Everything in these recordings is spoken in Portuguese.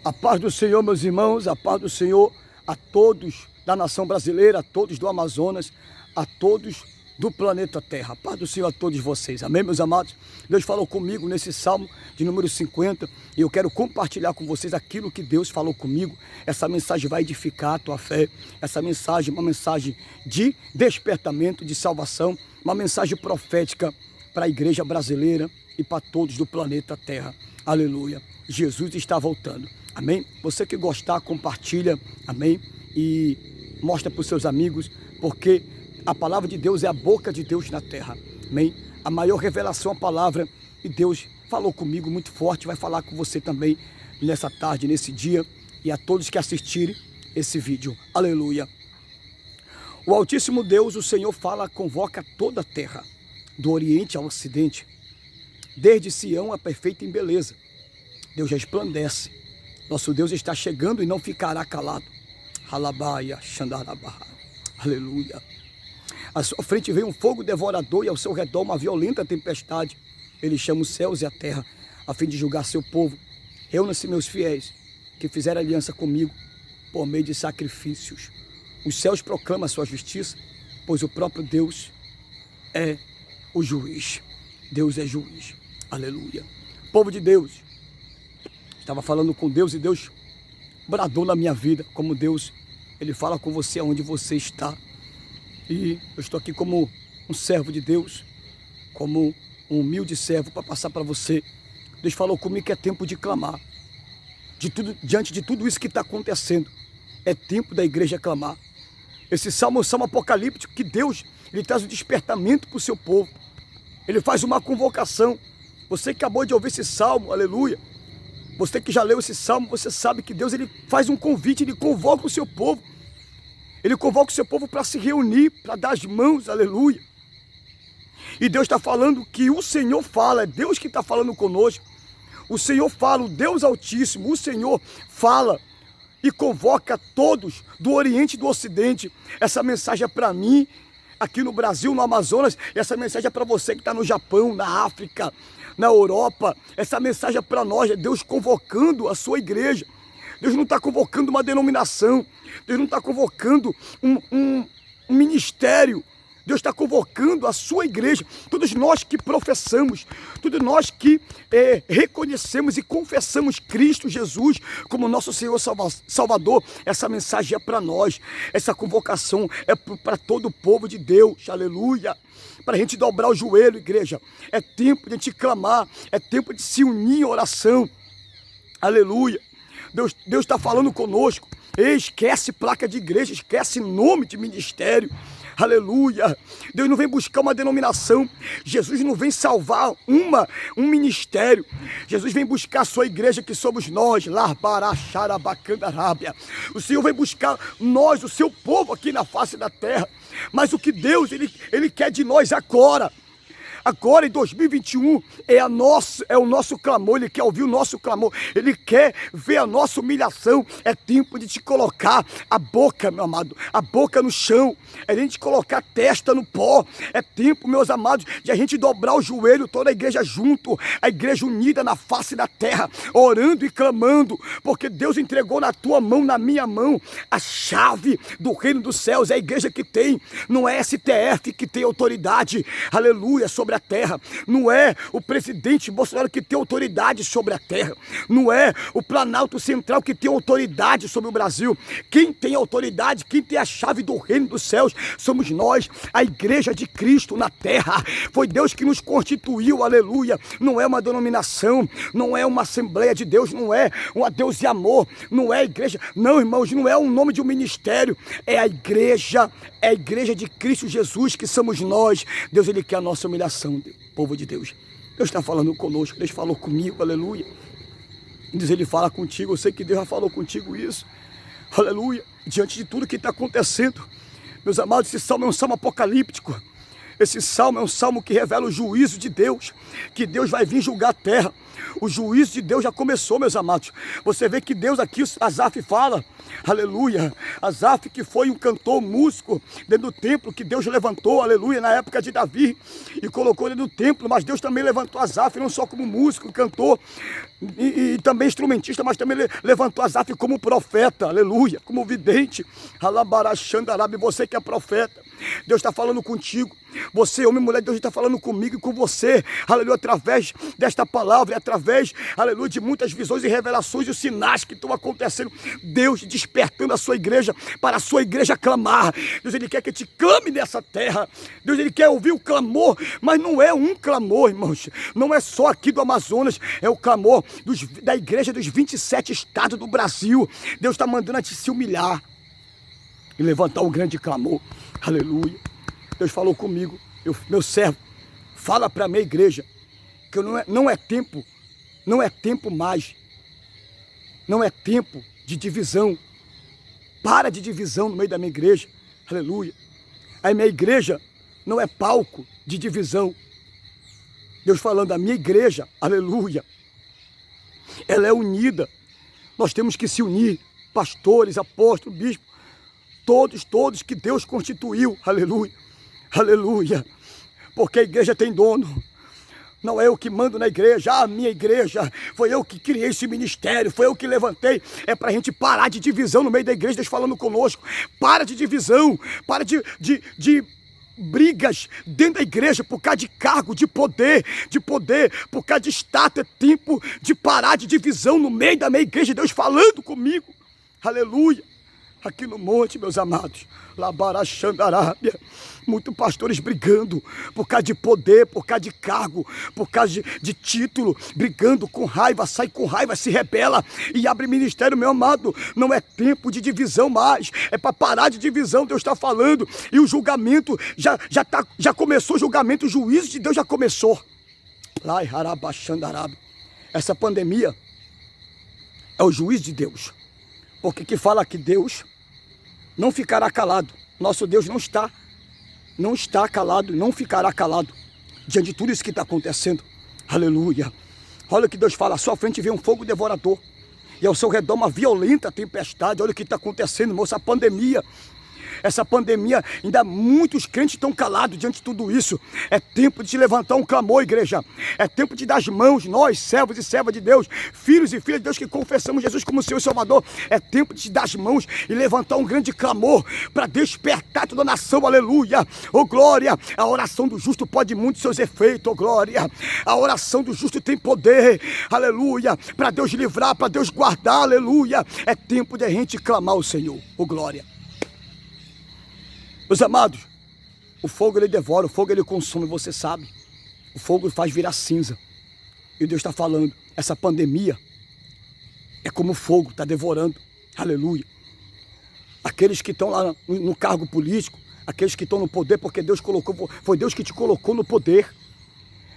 A paz do Senhor, meus irmãos, a paz do Senhor a todos da nação brasileira, a todos do Amazonas, a todos do planeta Terra. A paz do Senhor a todos vocês. Amém, meus amados? Deus falou comigo nesse Salmo de número 50 e eu quero compartilhar com vocês aquilo que Deus falou comigo. Essa mensagem vai edificar a tua fé. Essa mensagem é uma mensagem de despertamento, de salvação, uma mensagem profética para a igreja brasileira e para todos do planeta Terra. Aleluia. Jesus está voltando. Amém? Você que gostar, compartilha. Amém? E mostra para os seus amigos, porque a palavra de Deus é a boca de Deus na terra. Amém? A maior revelação, a palavra de Deus falou comigo muito forte, vai falar com você também nessa tarde, nesse dia, e a todos que assistirem esse vídeo. Aleluia. O Altíssimo Deus, o Senhor fala, convoca toda a terra, do Oriente ao Ocidente, desde Sião a perfeita em beleza. Deus resplandece. Nosso Deus está chegando e não ficará calado. Halabaia, Xandarabaha. Aleluia. À sua frente vem um fogo devorador e ao seu redor uma violenta tempestade. Ele chama os céus e a terra a fim de julgar seu povo. Reúna-se, meus fiéis, que fizeram aliança comigo por meio de sacrifícios. Os céus proclamam a sua justiça, pois o próprio Deus é o juiz. Deus é juiz. Aleluia. Povo de Deus, estava falando com Deus e Deus bradou na minha vida, como Deus, Ele fala com você aonde você está. E eu estou aqui como um servo de Deus, como um humilde servo para passar para você. Deus falou comigo que é tempo de clamar. Diante de tudo isso que está acontecendo, é tempo da igreja clamar. Esse salmo é um salmo apocalíptico que Deus, Ele traz um despertamento para o seu povo. Ele faz uma convocação. Você que acabou de ouvir esse salmo, aleluia. Você que já leu esse salmo, você sabe que Deus, Ele faz um convite, Ele convoca o seu povo. Ele convoca o seu povo para se reunir, para dar as mãos, aleluia. E Deus está falando que o Senhor fala, é Deus que está falando conosco. O Senhor fala, o Deus Altíssimo, o Senhor fala e convoca todos do Oriente e do Ocidente. Essa mensagem é para mim, aqui no Brasil, no Amazonas. Essa mensagem é para você que está no Japão, na África, na Europa. Essa mensagem é para nós, é Deus convocando a sua igreja. Deus não está convocando uma denominação. Deus não está convocando um ministério. Deus está convocando a sua igreja. Todos nós que professamos, todos nós que reconhecemos e confessamos Cristo Jesus como nosso Senhor Salvador. Essa mensagem é para nós. Essa convocação é para todo o povo de Deus. Aleluia. Para a gente dobrar o joelho, igreja. É tempo de a gente clamar. É tempo de se unir em oração. Aleluia. Deus está falando conosco. Esquece placa de igreja, esquece nome de ministério. Aleluia. Deus não vem buscar uma denominação. Jesus não vem salvar um ministério. Jesus vem buscar a sua igreja, que somos nós. Larbaracharabacandarabiá. O Senhor vem buscar nós, o seu povo aqui na face da terra. Mas o que Deus, Ele quer de nós agora. Agora em 2021 é o nosso clamor. Ele quer ouvir o nosso clamor. Ele quer ver a nossa humilhação. É tempo de te colocar a boca, meu amado, a boca no chão. É a gente colocar a testa no pó. É tempo, meus amados, de a gente dobrar o joelho, toda a igreja junto, a igreja unida na face da terra, orando e clamando, porque Deus entregou na tua mão, na minha mão, a chave do reino dos céus. É a igreja que tem, não é STF que tem autoridade, aleluia, sobre a terra. Não é o presidente Bolsonaro que tem autoridade sobre a terra. Não é o Planalto Central que tem autoridade sobre o Brasil. Quem tem autoridade, quem tem a chave do reino dos céus, somos nós, a igreja de Cristo na terra. Foi Deus que nos constituiu, aleluia. Não é uma denominação, não é uma Assembleia de Deus, não é um Deus e amor, não é a igreja, não, irmãos, não é o nome de um ministério, é a igreja de Cristo Jesus, que somos nós. Deus, Ele quer a nossa humilhação, povo de Deus. Deus está falando conosco, Deus falou comigo, aleluia. Diz, Ele fala contigo, eu sei que Deus já falou contigo isso, aleluia. Diante de tudo que está acontecendo, meus amados, esse salmo é um salmo apocalíptico. Esse salmo é um salmo que revela o juízo de Deus, que Deus vai vir julgar a terra. O juízo de Deus já começou, meus amados. Você vê que Deus aqui, Asaf fala, aleluia. Asaf, que foi um cantor, músico dentro do templo, que Deus levantou, aleluia, na época de Davi, e colocou dentro do templo. Mas Deus também levantou Asaf, não só como músico, cantor, e também instrumentista, mas também levantou Asaf como profeta, aleluia, como vidente. Alabarachandarabe, você que é profeta, Deus está falando contigo. Você, homem e mulher, Deus está falando comigo e com você, aleluia, através desta palavra, através, aleluia, de muitas visões e revelações e os sinais que estão acontecendo. Deus despertando a sua igreja, para a sua igreja clamar. Deus, Ele quer que te clame nessa terra. Deus, Ele quer ouvir o clamor, mas não é um clamor, irmãos. Não é só aqui do Amazonas, é o clamor da igreja dos 27 estados do Brasil. Deus está mandando a te se humilhar e levantar um grande clamor, aleluia. Deus falou comigo, meu servo, fala para a minha igreja, que não é tempo mais, não é tempo de divisão. Para de divisão no meio da minha igreja, aleluia. A minha igreja não é palco de divisão. Deus falando, a minha igreja, aleluia, ela é unida. Nós temos que se unir, pastores, apóstolos, bispos, todos que Deus constituiu, aleluia, aleluia, porque a igreja tem dono. Não é eu que mando na igreja, a minha igreja, foi eu que criei esse ministério, foi eu que levantei. É para a gente parar de divisão no meio da igreja. Deus falando conosco, para de divisão, para de brigas dentro da igreja por causa de cargo, de poder, por causa de status. É tempo de parar de divisão no meio da minha igreja. Deus falando comigo, aleluia. Aqui no monte, meus amados, Labarachandarábia, muitos pastores brigando por causa de poder, por causa de cargo, por causa de título, brigando com raiva, sai com raiva, se rebela e abre ministério, meu amado. Não é tempo de divisão mais, é para parar de divisão. Deus está falando, e o julgamento já começou, o julgamento, o juízo de Deus já começou. Lai Harabachandarábia, essa pandemia é o juízo de Deus, porque que fala que Deus não ficará calado. Nosso Deus não está calado, não ficará calado diante de tudo isso que está acontecendo. Aleluia. Olha o que Deus fala, à sua frente vem um fogo devorador e ao seu redor uma violenta tempestade. Olha o que está acontecendo, moça, a pandemia. Essa pandemia, ainda muitos crentes estão calados diante de tudo isso. É tempo de te levantar um clamor, igreja. É tempo de dar as mãos, nós, servos e servas de Deus, filhos e filhas de Deus que confessamos Jesus como Senhor e Salvador. É tempo de te dar as mãos e levantar um grande clamor para despertar toda a nação, aleluia. Oh glória, a oração do justo pode muito seus efeitos, oh glória. A oração do justo tem poder, aleluia, para Deus livrar, para Deus guardar, aleluia. É tempo de a gente clamar ao Senhor, oh glória. Meus amados, o fogo ele devora, o fogo ele consome, você sabe. O fogo faz virar cinza. E Deus está falando, essa pandemia é como fogo, está devorando. Aleluia. Aqueles que estão lá no cargo político, aqueles que estão no poder, porque Deus colocou, foi Deus que te colocou no poder.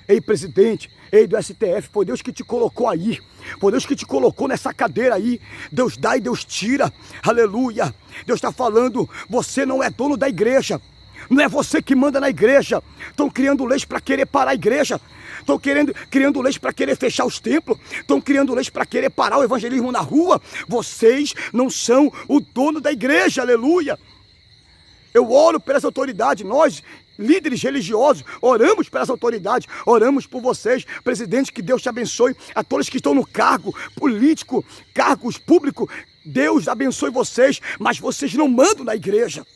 Ei, presidente, ei do STF, foi Deus que te colocou aí. Foi Deus que te colocou nessa cadeira aí. Deus dá e Deus tira. Aleluia. Deus está falando, você não é dono da igreja. Não é você que manda na igreja. Estão criando leis para querer parar a igreja. Estão criando leis para querer fechar os templos. Estão criando leis para querer parar o evangelismo na rua. Vocês não são o dono da igreja. Aleluia. Eu oro pelas autoridades, nós, líderes religiosos, oramos pelas autoridades, oramos por vocês, presidente, que Deus te abençoe, a todos que estão no cargo político, cargos públicos, Deus abençoe vocês, mas vocês não mandam na igreja.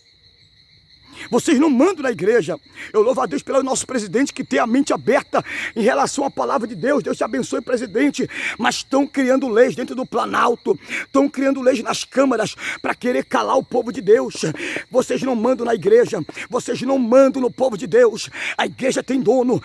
Vocês não mandam na igreja. Eu louvo a Deus pelo nosso presidente que tem a mente aberta em relação à palavra de Deus. Deus te abençoe, presidente. Mas estão criando leis dentro do Planalto. Estão criando leis nas câmaras para querer calar o povo de Deus. Vocês não mandam na igreja. Vocês não mandam no povo de Deus. A igreja tem dono.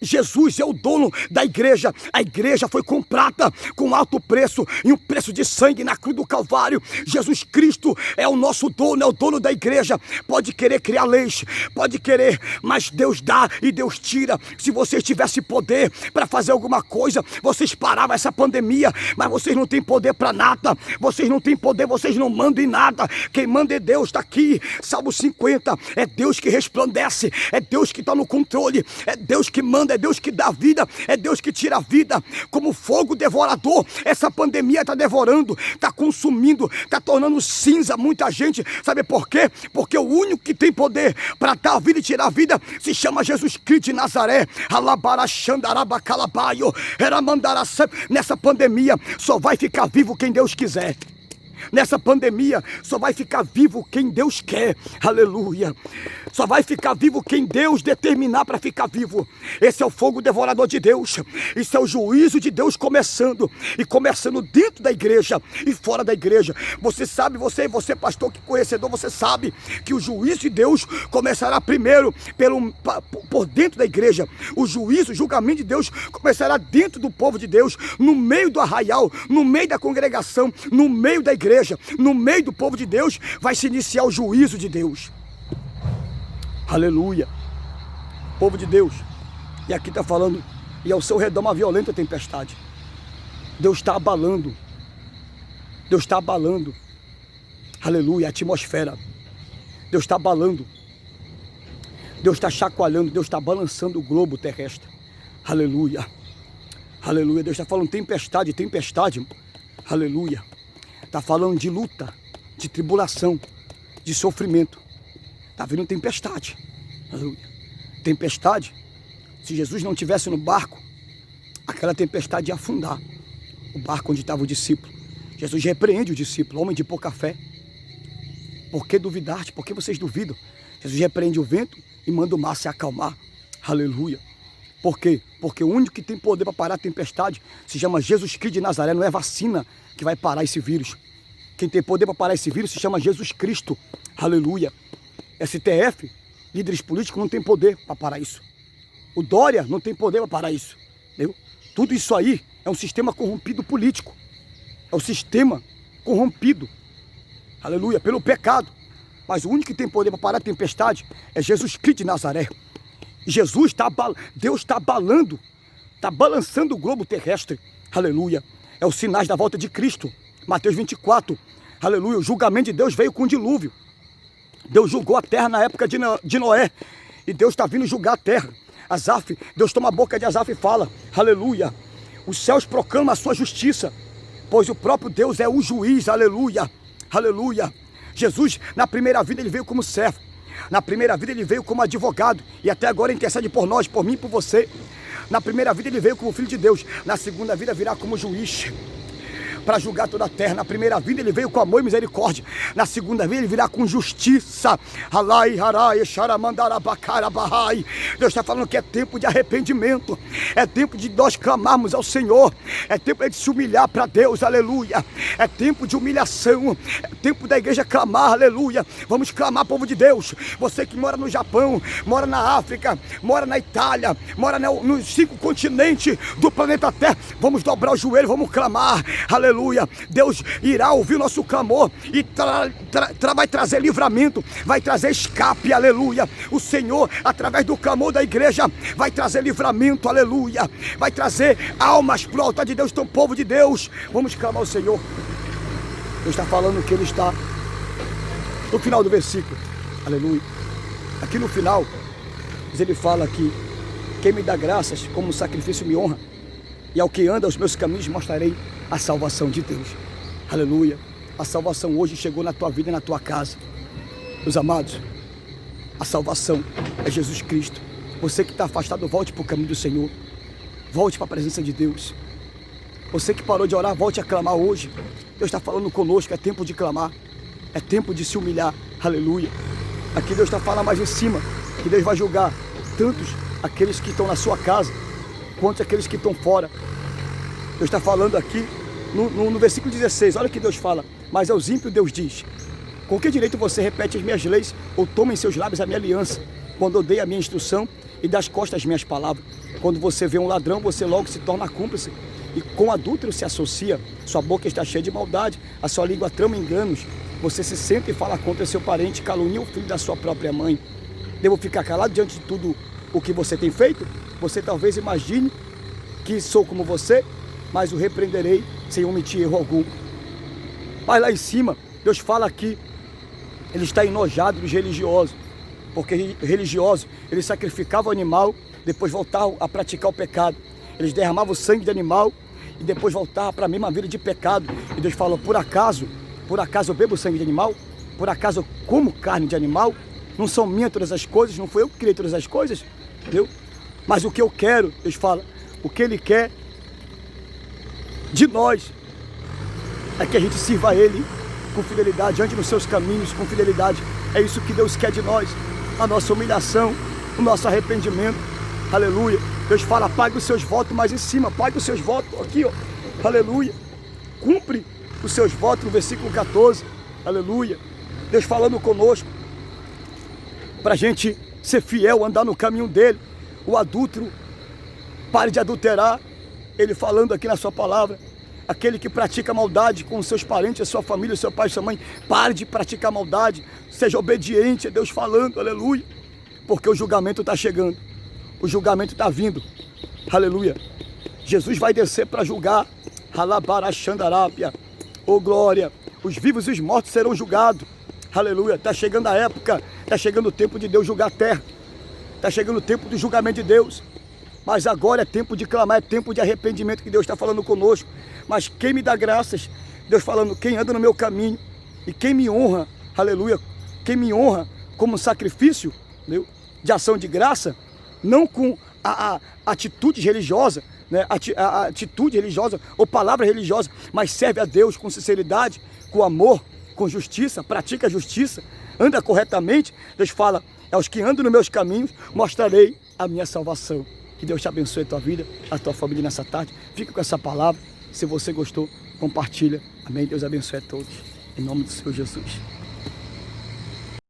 Jesus é o dono da igreja. A igreja foi comprada com alto preço e um preço de sangue na cruz do Calvário. Jesus Cristo é o nosso dono, é o dono da igreja. Pode querer criar criar leis, pode querer, mas Deus dá e Deus tira. Se vocês tivessem poder para fazer alguma coisa, vocês paravam essa pandemia, mas vocês não têm poder para nada, vocês não têm poder, vocês não mandam em nada. Quem manda é Deus, está aqui, Salmo 50, é Deus que resplandece, é Deus que está no controle, é Deus que manda, é Deus que dá vida, é Deus que tira a vida. Como fogo devorador, essa pandemia está devorando, está consumindo, está tornando cinza muita gente. Sabe por quê? Porque o único que tem poder para dar a vida e tirar a vida se chama Jesus Cristo de Nazaré. Nessa pandemia só vai ficar vivo quem Deus quiser. Nessa pandemia só vai ficar vivo quem Deus quer, aleluia. Só vai ficar vivo quem Deus determinar para ficar vivo. Esse é o fogo devorador de Deus. Isso é o juízo de Deus começando. E começando dentro da igreja e fora da igreja. Você sabe, você pastor que conhecedor, você sabe que o juízo de Deus começará primeiro por dentro da igreja. O juízo, o julgamento de Deus começará dentro do povo de Deus, no meio do arraial, no meio da congregação, no meio da igreja. No meio do povo de Deus vai se iniciar o juízo de Deus. Aleluia. Povo de Deus. E aqui está falando, e ao seu redor uma violenta tempestade. Deus está abalando. Deus está abalando. Aleluia, a atmosfera. Deus está abalando. Deus está chacoalhando. Deus está balançando o globo terrestre. Aleluia. Aleluia. Deus está falando tempestade, tempestade. Aleluia. Está falando de luta, de tribulação, de sofrimento. Está vindo tempestade. Aleluia. Tempestade. Se Jesus não estivesse no barco, aquela tempestade ia afundar o barco onde estava o discípulo. Jesus repreende o discípulo, homem de pouca fé. Por que duvidaste? Por que vocês duvidam? Jesus repreende o vento e manda o mar se acalmar. Aleluia. Por quê? Porque o único que tem poder para parar a tempestade se chama Jesus Cristo de Nazaré. Não é vacina que vai parar esse vírus. Quem tem poder para parar esse vírus se chama Jesus Cristo. Aleluia. STF, líderes políticos, não tem poder para parar isso. O Dória não tem poder para parar isso. Entendeu? Tudo isso aí é um sistema corrompido político. É um sistema corrompido. Aleluia. Pelo pecado. Mas o único que tem poder para parar a tempestade é Jesus Cristo de Nazaré. E Deus está abalando, está balançando o globo terrestre. Aleluia. É os sinais da volta de Cristo. Mateus 24. Aleluia. O julgamento de Deus veio com o dilúvio. Deus julgou a terra na época de Noé. E Deus está vindo julgar a terra. Asaf, Deus toma a boca de Asaf e fala. Aleluia. Os céus proclamam a sua justiça. Pois o próprio Deus é o juiz. Aleluia. Aleluia. Jesus, na primeira vida, ele veio como servo. Na primeira vida ele veio como advogado e até agora intercede por nós, por mim e por você. Na primeira vida ele veio como filho de Deus. Na segunda vida virá como juiz para julgar toda a terra. Na primeira vida ele veio com amor e misericórdia. Na segunda vida ele virá com justiça. Deus está falando que é tempo de arrependimento. É tempo de nós clamarmos ao Senhor. É tempo de se humilhar para Deus, aleluia. É tempo de humilhação. É tempo da igreja clamar, aleluia. Vamos clamar, povo de Deus. Você que mora no Japão, mora na África, mora na Itália, mora nos 5 continentes do planeta Terra. Vamos dobrar o joelho, vamos clamar, aleluia. Deus irá ouvir o nosso clamor e vai trazer livramento, vai trazer escape, aleluia. O Senhor, através do clamor da igreja, vai trazer livramento, aleluia. Vai trazer almas para o altar de Deus. Então, povo de Deus, vamos clamar ao Senhor. Deus está falando que Ele está no final do versículo, aleluia. Aqui no final, Ele fala que quem me dá graças como sacrifício me honra, e ao que anda aos meus caminhos mostrarei a salvação de Deus. Aleluia. A salvação hoje chegou na tua vida e na tua casa. Meus amados, a salvação é Jesus Cristo. Você que está afastado, volte para o caminho do Senhor. Volte para a presença de Deus. Você que parou de orar, volte a clamar hoje. Deus está falando conosco, é tempo de clamar. É tempo de se humilhar. Aleluia. Aqui Deus está falando mais em cima, que Deus vai julgar tantos aqueles que estão na sua casa, quanto aqueles que estão fora. Deus está falando aqui no versículo 16, olha o que Deus fala. Mas aos ímpios Deus diz: com que direito você repete as minhas leis, ou toma em seus lábios a minha aliança, quando odeia a minha instrução e das costas as minhas palavras? Quando você vê um ladrão, você logo se torna cúmplice. e com adúltero se associa, sua boca está cheia de maldade, a sua língua trama enganos, você se senta e fala contra seu parente, calunia o filho da sua própria mãe. Devo ficar calado diante de tudo o que você tem feito? Você talvez imagine que sou como você, mas o repreenderei sem omitir erro algum. Mas lá em cima, Deus fala que ele está enojado dos religiosos, porque religiosos, eles sacrificavam o animal, depois voltavam a praticar o pecado. Eles derramavam o sangue de animal e depois voltavam para a mesma vida de pecado. E Deus falou, por acaso eu bebo sangue de animal? Por acaso eu como carne de animal? Não são minhas todas as coisas, não foi eu que criei todas as coisas, entendeu? Mas o que eu quero, Deus fala, o que Ele quer de nós é que a gente sirva a Ele com fidelidade, ande nos seus caminhos com fidelidade. É isso que Deus quer de nós, a nossa humilhação, o nosso arrependimento. Aleluia. Deus fala, pague os seus votos, mas em cima, pague os seus votos, aqui ó, aleluia. Cumpre os seus votos no versículo 14, aleluia. Deus falando conosco, para a gente ser fiel, andar no caminho dele. O adúltero, pare de adulterar. Ele falando aqui na sua palavra, aquele que pratica maldade com os seus parentes, a sua família, o seu pai, sua mãe, pare de praticar maldade, seja obediente a Deus falando, aleluia, porque o julgamento está chegando, o julgamento está vindo, aleluia. Jesus vai descer para julgar, Halabarachandarápia, oh glória, os vivos e os mortos serão julgados, aleluia. Está chegando a época, está chegando o tempo de Deus julgar a terra, está chegando o tempo do julgamento de Deus. Mas agora é tempo de clamar, é tempo de arrependimento que Deus está falando conosco. Mas quem me dá graças, Deus falando, quem anda no meu caminho e quem me honra, aleluia, quem me honra como sacrifício, entendeu? De ação de graça, não com a atitude religiosa, né? A atitude religiosa ou palavra religiosa, mas serve a Deus com sinceridade, com amor, com justiça, pratica a justiça, anda corretamente. Deus fala, aos que andam nos meus caminhos, mostrarei a minha salvação. Que Deus te abençoe a tua vida, a tua família nessa tarde. Fica com essa palavra. Se você gostou, compartilha. Amém. Deus abençoe a todos. Em nome do Senhor Jesus.